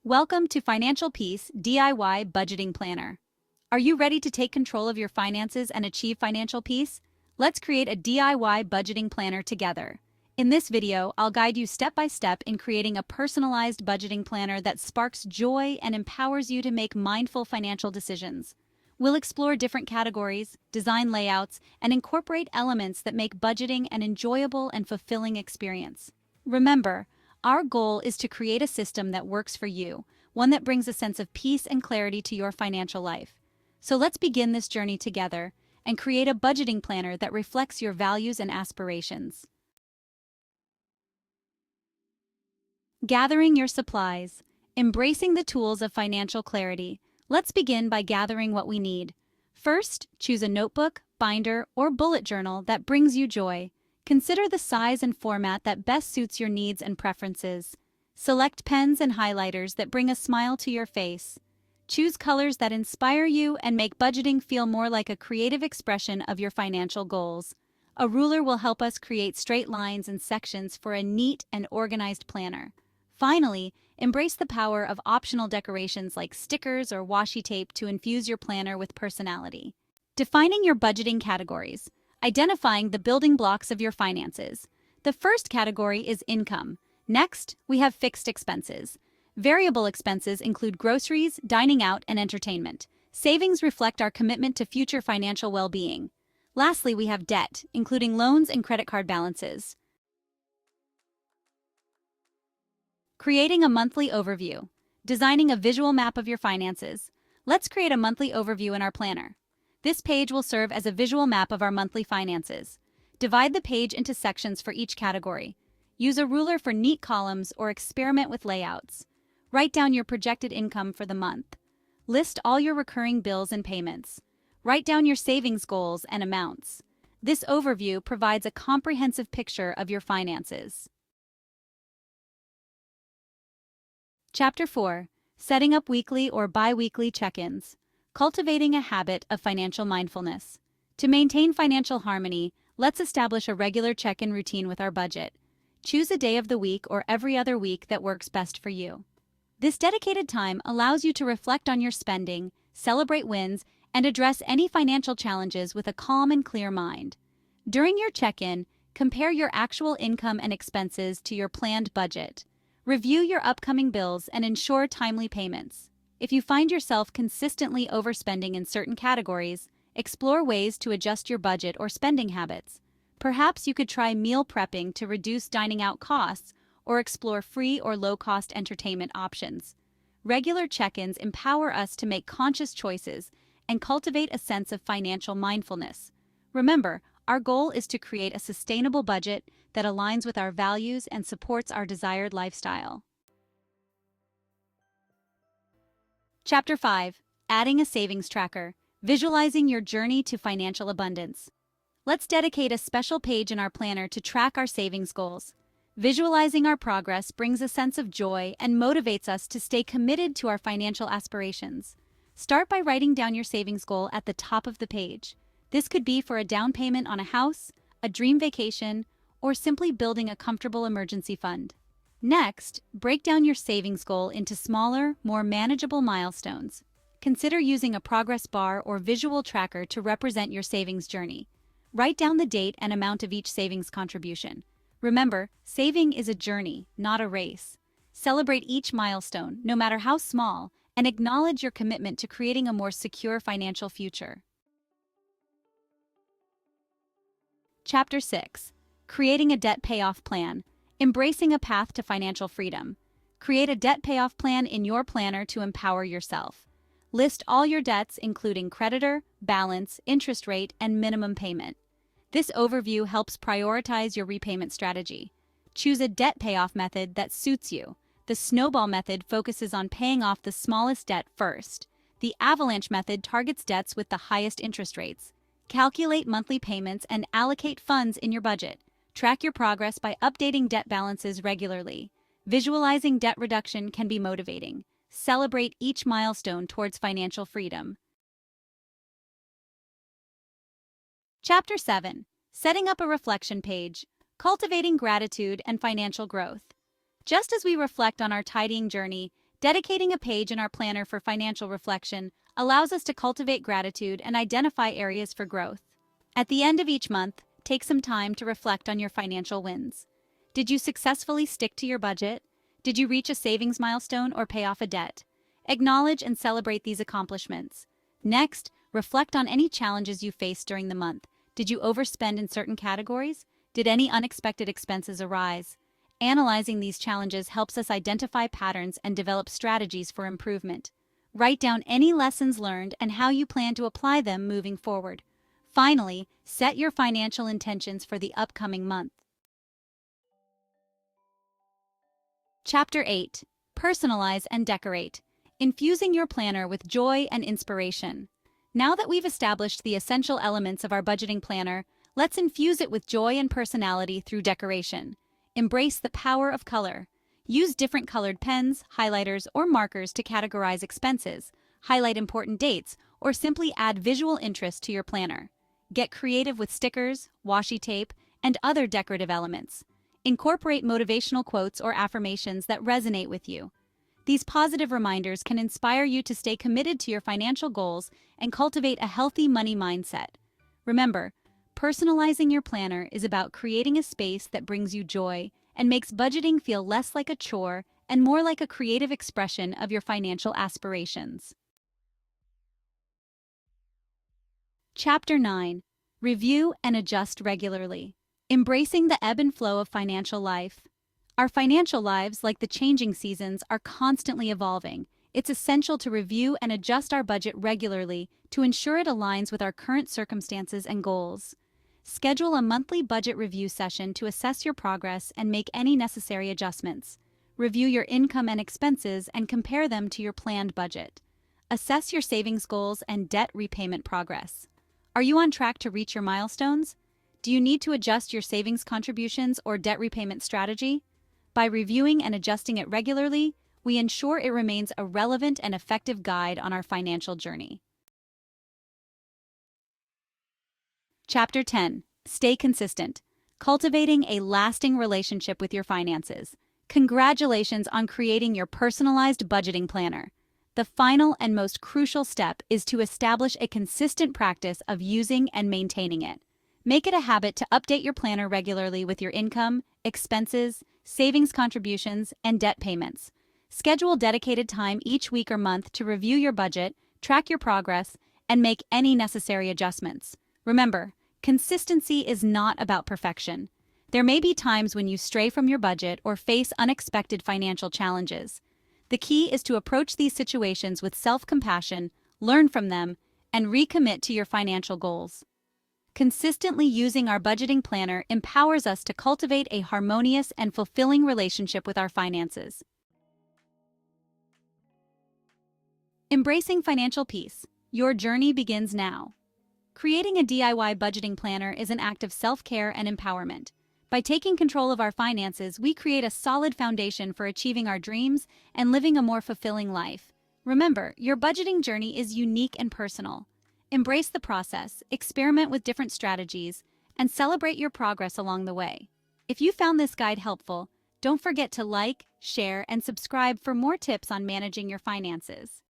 Welcome to Financial Peace DIY Budgeting Planner. Are you ready to take control of your finances and achieve financial peace? Let's create a DIY budgeting planner together. In this video, I'll guide you step by step in creating a personalized budgeting planner that sparks joy and empowers you to make mindful financial decisions. We'll explore different categories, design layouts, and incorporate elements that make budgeting an enjoyable and fulfilling experience. Remember, our goal is to create a system that works for you, one that brings a sense of peace and clarity to your financial life. So let's begin this journey together and create a budgeting planner that reflects your values and aspirations. Gathering your supplies. Embracing the tools of financial clarity. Let's begin by gathering what we need. First, choose a notebook, binder, or bullet journal that brings you joy. Consider the size and format that best suits your needs and preferences. Select pens and highlighters that bring a smile to your face. Choose colors that inspire you and make budgeting feel more like a creative expression of your financial goals. A ruler will help us create straight lines and sections for a neat and organized planner. Finally, embrace the power of optional decorations like stickers or washi tape to infuse your planner with personality. Defining your budgeting categories. Identifying the building blocks of your finances. The first category is income. Next, we have fixed expenses. Variable expenses include groceries, dining out, and entertainment. Savings reflect our commitment to future financial well-being. Lastly, we have debt, including loans and credit card balances. Creating a monthly overview. Designing a visual map of your finances. Let's create a monthly overview in our planner. This page will serve as a visual map of our monthly finances. Divide the page into sections for each category. Use a ruler for neat columns or experiment with layouts. Write down your projected income for the month. List all your recurring bills and payments. Write down your savings goals and amounts. This overview provides a comprehensive picture of your finances. Chapter 4. Setting up weekly or bi-weekly check-ins. Cultivating a habit of financial mindfulness. To maintain financial harmony, let's establish a regular check-in routine with our budget. Choose a day of the week or every other week that works best for you. This dedicated time allows you to reflect on your spending, celebrate wins, and address any financial challenges with a calm and clear mind. During your check-in, compare your actual income and expenses to your planned budget. Review your upcoming bills and ensure timely payments. If you find yourself consistently overspending in certain categories, explore ways to adjust your budget or spending habits. Perhaps you could try meal prepping to reduce dining out costs or explore free or low-cost entertainment options. Regular check-ins empower us to make conscious choices and cultivate a sense of financial mindfulness. Remember, our goal is to create a sustainable budget that aligns with our values and supports our desired lifestyle. Chapter 5. Adding a savings tracker. Visualizing your journey to financial abundance. Let's dedicate a special page in our planner to track our savings goals. Visualizing our progress brings a sense of joy and motivates us to stay committed to our financial aspirations. Start by writing down your savings goal at the top of the page. This could be for a down payment on a house, a dream vacation, or simply building a comfortable emergency fund. Next, break down your savings goal into smaller, more manageable milestones. Consider using a progress bar or visual tracker to represent your savings journey. Write down the date and amount of each savings contribution. Remember, saving is a journey, not a race. Celebrate each milestone, no matter how small, and acknowledge your commitment to creating a more secure financial future. Chapter 6. Creating a debt payoff plan. Embracing a path to financial freedom. Create a debt payoff plan in your planner to empower yourself. List all your debts, including creditor, balance, interest rate, and minimum payment. This overview helps prioritize your repayment strategy. Choose a debt payoff method that suits you. The snowball method focuses on paying off the smallest debt first. The avalanche method targets debts with the highest interest rates. Calculate monthly payments and allocate funds in your budget. Track your progress by updating debt balances regularly. Visualizing debt reduction can be motivating. Celebrate each milestone towards financial freedom. Chapter 7. Setting up a reflection page. Cultivating gratitude and financial growth. Just as we reflect on our tidying journey, Dedicating a page in our planner for financial reflection allows us to cultivate gratitude and identify areas for growth. At the end of each month, take some time to reflect on your financial wins. Did you successfully stick to your budget? Did you reach a savings milestone or pay off a debt? Acknowledge and celebrate these accomplishments. Next, reflect on any challenges you faced during the month. Did you overspend in certain categories? Did any unexpected expenses arise? Analyzing these challenges helps us identify patterns and develop strategies for improvement. Write down any lessons learned and how you plan to apply them moving forward. Finally, set your financial intentions for the upcoming month. Chapter 8. Personalize and Decorate. Infusing your planner with joy and inspiration. Now that we've established the essential elements of our budgeting planner, let's infuse it with joy and personality through decoration. Embrace the power of color. Use different colored pens, highlighters, or markers to categorize expenses, highlight important dates, or simply add visual interest to your planner. Get creative with stickers, washi tape, and other decorative elements. Incorporate motivational quotes or affirmations that resonate with you. These positive reminders can inspire you to stay committed to your financial goals and cultivate a healthy money mindset. Remember, personalizing your planner is about creating a space that brings you joy and makes budgeting feel less like a chore and more like a creative expression of your financial aspirations. Chapter 9. Review and Adjust Regularly. Embracing the ebb and flow of financial life. Our financial lives, like the changing seasons, are constantly evolving. It's essential to review and adjust our budget regularly to ensure it aligns with our current circumstances and goals. Schedule a monthly budget review session to assess your progress and make any necessary adjustments. Review your income and expenses and compare them to your planned budget. Assess your savings goals and debt repayment progress. Are you on track to reach your milestones? Do you need to adjust your savings contributions or debt repayment strategy? By reviewing and adjusting it regularly, we ensure it remains a relevant and effective guide on our financial journey. Chapter 10. Stay consistent. Cultivating a lasting relationship with your finances. Congratulations on creating your personalized budgeting planner. The final and most crucial step is to establish a consistent practice of using and maintaining it. Make it a habit to update your planner regularly with your income, expenses, savings contributions, and debt payments. Schedule dedicated time each week or month to review your budget, track your progress, and make any necessary adjustments. Remember, consistency is not about perfection. There may be times when you stray from your budget or face unexpected financial challenges. The key is to approach these situations with self-compassion, learn from them, and recommit to your financial goals. Consistently using our budgeting planner empowers us to cultivate a harmonious and fulfilling relationship with our finances. Embracing financial peace. Your journey begins now. Creating a DIY budgeting planner is an act of self-care and empowerment. By taking control of our finances, we create a solid foundation for achieving our dreams and living a more fulfilling life. Remember, your budgeting journey is unique and personal. Embrace the process, experiment with different strategies, and celebrate your progress along the way. If you found this guide helpful, don't forget to like, share, and subscribe for more tips on managing your finances.